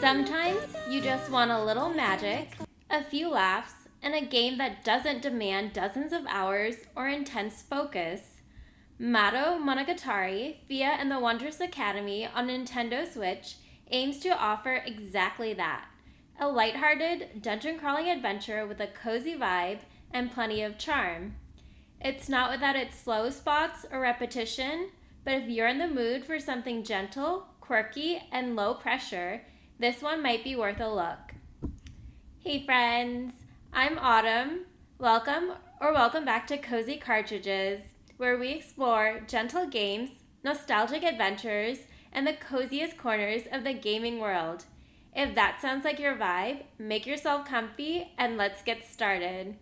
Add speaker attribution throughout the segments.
Speaker 1: Sometimes you just want a little magic, a few laughs, and a game that doesn't demand dozens of hours or intense focus. Mado Monogatari, Fia and the Wondrous Academy on Nintendo Switch aims to offer exactly that. A lighthearted, dungeon crawling adventure with a cozy vibe and plenty of charm. It's not without its slow spots or repetition, but if you're in the mood for something gentle, quirky, and low pressure, this one might be worth a look. Hey friends, I'm Autumn. Welcome back to Cozy Cartridges, where we explore gentle games, nostalgic adventures, and the coziest corners of the gaming world. If that sounds like your vibe, make yourself comfy and let's get started.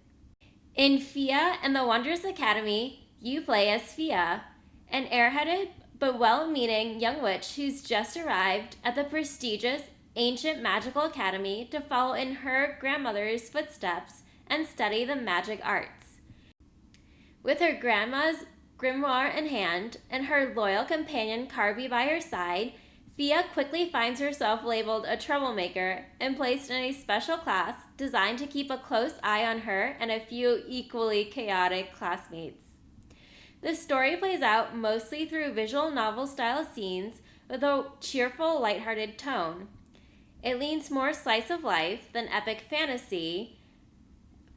Speaker 1: In Fia and the Wondrous Academy, you play as Fia, an airheaded but well-meaning young witch who's just arrived at the prestigious ancient magical academy to follow in her grandmother's footsteps and study the magic arts. With her grandma's grimoire in hand and her loyal companion Carby by her side, Fia quickly finds herself labeled a troublemaker and placed in a special class designed to keep a close eye on her and a few equally chaotic classmates. The story plays out mostly through visual novel-style scenes with a cheerful, lighthearted tone. It leans more slice of life than epic fantasy,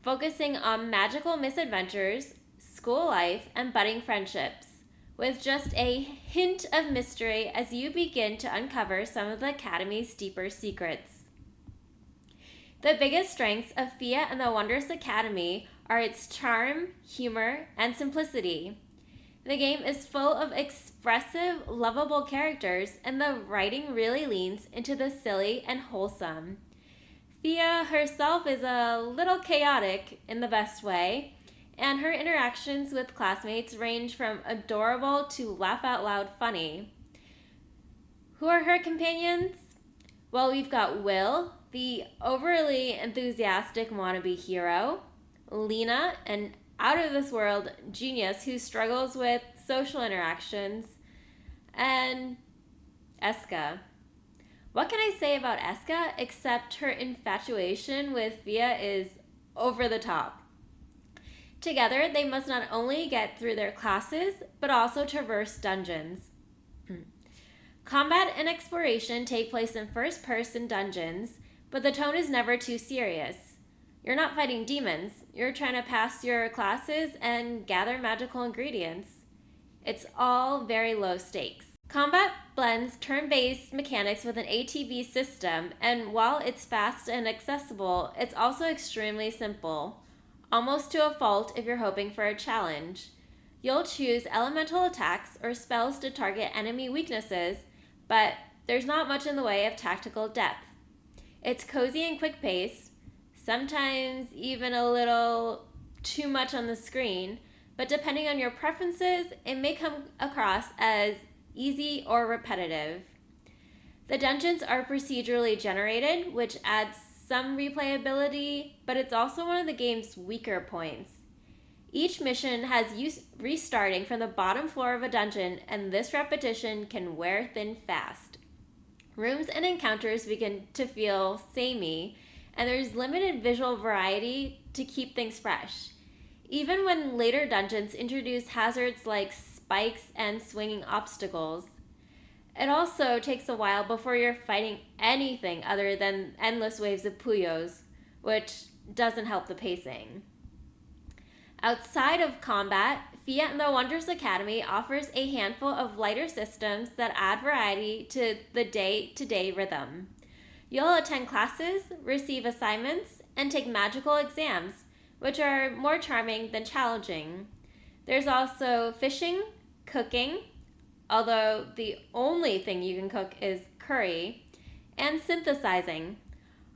Speaker 1: focusing on magical misadventures, school life, and budding friendships, with just a hint of mystery as you begin to uncover some of the Academy's deeper secrets. The biggest strengths of Fia and the Wondrous Academy are its charm, humor, and simplicity. The game is full of expressive, lovable characters, and the writing really leans into the silly and wholesome. Fia herself is a little chaotic in the best way, and her interactions with classmates range from adorable to laugh out loud funny. Who are her companions? Well, we've got Will, the overly enthusiastic wannabe hero, Lena, an out of this world genius who struggles with social interactions, and Eska. What can I say about Eska except her infatuation with Fia is over the top? Together, they must not only get through their classes, but also traverse dungeons. Combat and exploration take place in first-person dungeons, but the tone is never too serious. You're not fighting demons, you're trying to pass your classes and gather magical ingredients. It's all very low stakes. Combat blends turn-based mechanics with an ATB system, and while it's fast and accessible, it's also extremely simple. Almost to a fault if you're hoping for a challenge. You'll choose elemental attacks or spells to target enemy weaknesses, but there's not much in the way of tactical depth. It's cozy and quick-paced, sometimes even a little too much on the screen, but depending on your preferences, it may come across as easy or repetitive. The dungeons are procedurally generated, which adds some replayability, but it's also one of the game's weaker points. Each mission has you restarting from the bottom floor of a dungeon, and this repetition can wear thin fast. Rooms and encounters begin to feel samey, and there's limited visual variety to keep things fresh. Even when later dungeons introduce hazards like spikes and swinging obstacles. It also takes a while before you're fighting anything other than endless waves of puyos, which doesn't help the pacing. Outside of combat, Fia and the Wondrous Academy offers a handful of lighter systems that add variety to the day-to-day rhythm. You'll attend classes, receive assignments, and take magical exams, which are more charming than challenging. There's also fishing, cooking, although the only thing you can cook is curry, and synthesizing,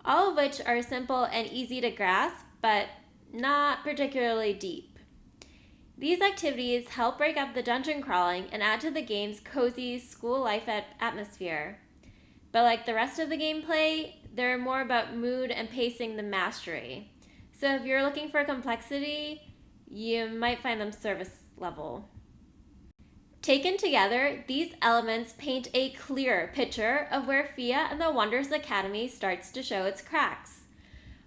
Speaker 1: all of which are simple and easy to grasp, but not particularly deep. These activities help break up the dungeon crawling and add to the game's cozy school life atmosphere. But like the rest of the gameplay, they're more about mood and pacing than mastery. So if you're looking for complexity, you might find them service level. Taken together, these elements paint a clear picture of where Fia and the Wonders Academy starts to show its cracks.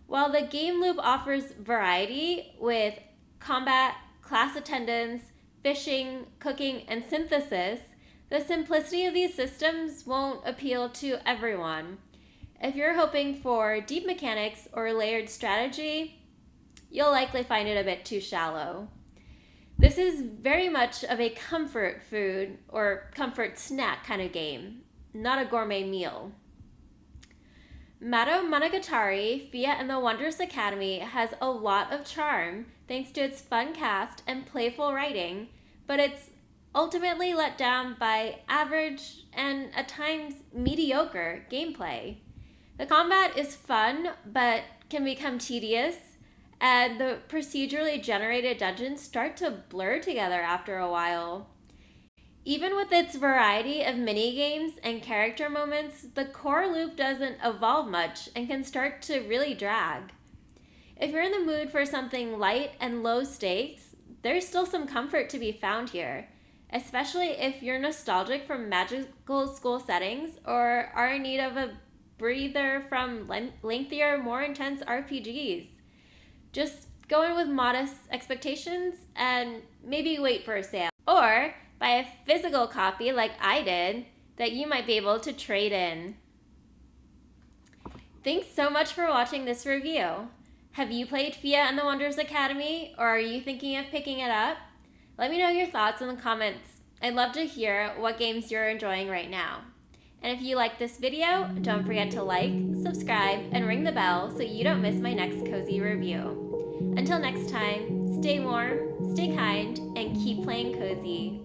Speaker 1: While the game loop offers variety with combat, class attendance, fishing, cooking, and synthesis, the simplicity of these systems won't appeal to everyone. If you're hoping for deep mechanics or layered strategy, you'll likely find it a bit too shallow. This is very much of a comfort food or comfort snack kind of game, not a gourmet meal. Mado Monogatari, Fia and the Wondrous Academy has a lot of charm thanks to its fun cast and playful writing, but it's ultimately let down by average and at times mediocre gameplay. The combat is fun but can become tedious, and the procedurally generated dungeons start to blur together after a while. Even with its variety of mini-games and character moments, the core loop doesn't evolve much and can start to really drag. If you're in the mood for something light and low stakes, there's still some comfort to be found here, especially if you're nostalgic from magical school settings or are in need of a breather from lengthier, more intense RPGs. Just go in with modest expectations and maybe wait for a sale. Or buy a physical copy like I did that you might be able to trade in. Thanks so much for watching this review. Have you played Fia and the Wonders Academy, or are you thinking of picking it up? Let me know your thoughts in the comments. I'd love to hear what games you're enjoying right now. And if you like this video, don't forget to like, subscribe, and ring the bell so you don't miss my next cozy review. Until next time, stay warm, stay kind, and keep playing cozy.